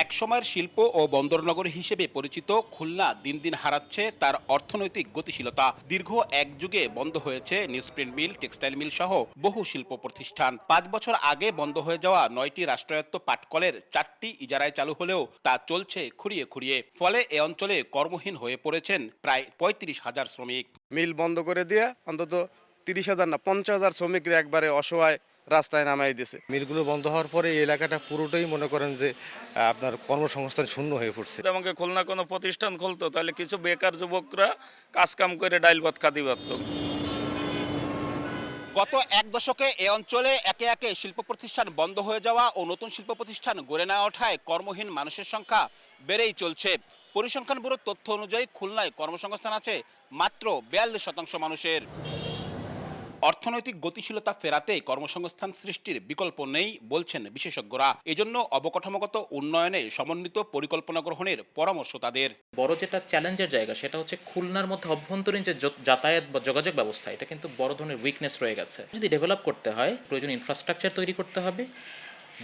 একসময়ের শিল্প ও বন্দরনগরী হিসেবে পরিচিত খুলনা দিন দিন হারাচ্ছে তার অর্থনৈতিক গতিশীলতা। দীর্ঘ এক যুগে বন্ধ হয়েছে নিউজপ্রিন্ট মিল, টেক্সটাইল মিল সহ বহু শিল্প প্রতিষ্ঠান। ৫ বছর আগে বন্ধ হয়ে যাওয়া ৯টি রাষ্ট্রায়ত্ত পাটকলের ৪টি ইজারায় চালু হলেও তা চলছে খুঁড়িয়ে খুঁড়িয়ে। ফলে এ অঞ্চলে কর্মহীন হয়ে পড়েছেন প্রায় ৩৫,০০০ শ্রমিক। মিল বন্ধ করে দিয়ে অন্তত ৩০,০০০ না ৫০,০০০ শ্রমিকরা একবারে অসহায় রাস্তায় নামাই দিয়েছে। মিলগুলো বন্ধ হওয়ার পরে এই এলাকাটা পুরোটাই মনে করেন যে আপনার কর্মসংস্থান শূন্য হয়ে পড়ছে। আমাকে খুলনা কোনো প্রতিষ্ঠান খুলতো তাহলে কিছু বেকার যুবকরা কাজ কাম করে ডাইল ভাত খাতি পারত। গত এক দশকে এ অঞ্চলে একে একে শিল্প প্রতিষ্ঠান বন্ধ হয়ে যাওয়া ও নতুন শিল্প প্রতিষ্ঠান গড়ে না ওঠায় কর্মহীন মানুষের সংখ্যা বেড়েই চলছে। পরিসংখ্যান ব্যুরোর তথ্য অনুযায়ী খুলনায় কর্মসংস্থান আছে মাত্র ৪২% মানুষের। অর্থনৈতিক গতিশীলতা ফেরাতে কর্মসংস্থান সৃষ্টির বিকল্প নেই বলছেন বিশেষজ্ঞরা। এজন্য অবকাঠামোগত উন্নয়নে সমন্বিত পরিকল্পনা গ্রহণের পরামর্শ তাদের। বড় যেটা চ্যালেঞ্জের জায়গা সেটা হচ্ছে খুলনার মধ্যে অভ্যন্তরীণ যে যাতায়াত বা যোগাযোগ ব্যবস্থা, এটা কিন্তু বড় ধরনের উইকনেস রয়ে গেছে। যদি ডেভেলপ করতে হয় প্রয়োজনীয় ইনফ্রাস্ট্রাকচার তৈরি করতে হবে,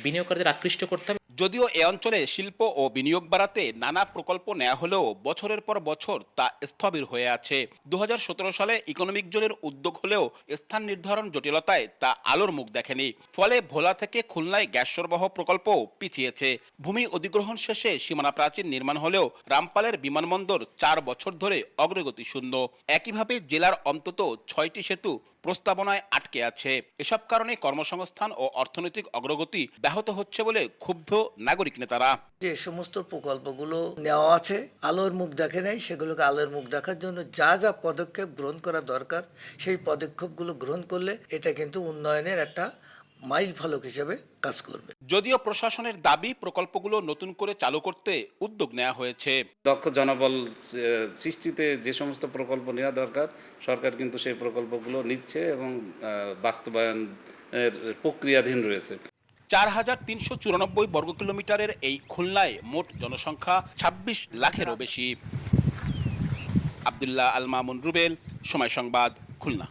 বিনিয়োগকারীদের আকৃষ্ট করতে হবে। যদিও এ অঞ্চলে শিল্প ও বিনিয়োগ বাড়াতে নানা প্রকল্প নেওয়া হলেও বছরের পর বছর তা স্থবির হয়ে আছে। ২০১৭ সালে ইকোনমিক জোনের উদ্যোগ হলেও স্থান নির্ধারণ জটিলতায় তা আলোর মুখ দেখেনি। ফলে ভোলা থেকে খুলনায় গ্যাস সরবরাহ প্রকল্প পিছিয়েছে। ভূমি অধিগ্রহণ শেষে সীমানা প্রাচীর নির্মাণ হলেও রামপালের বিমানবন্দর ৪ বছর ধরে অগ্রগতি শূন্য। একইভাবে জেলার অন্তত ৬টি সেতু প্রস্তাবনায় আটকে আছে। এসব কারণে কর্মসংস্থান ও অর্থনৈতিক অগ্রগতি ব্যাহত হচ্ছে বলে ক্ষুব্ধ নাগরিক নেতারা। যে সমস্ত প্রকল্পগুলো নেওয়া আছে আলোর মুখ দেখে নেই, সেগুলোকে আলোর মুখ দেখার জন্য যা যা পদক্ষেপ গ্রহণ করা দরকার সেই পদক্ষেপগুলো গ্রহণ করলে এটা কিন্তু উন্নয়নের একটা মাইল ফলক হিসেবে কাজ করবে। যদিও প্রশাসনের দাবি প্রকল্পগুলো নতুন করে চালু করতে উদ্যোগ নেওয়া হয়েছে। দক্ষ জনবল সৃষ্টিতে যে সমস্ত প্রকল্প নেওয়া দরকার সরকার কিন্তু সেই প্রকল্পগুলো নিচ্ছে এবং বাস্তবায়নের প্রক্রিয়াধীন রয়েছে। ৪,৩৯৪ বর্গ কিলোমিটারের এই খুলনায় মোট জনসংখ্যা ২৬ লাখেরও বেশি। আব্দুল্লাহ আল মামুন রুবেল, সময় সংবাদ, খুলনা।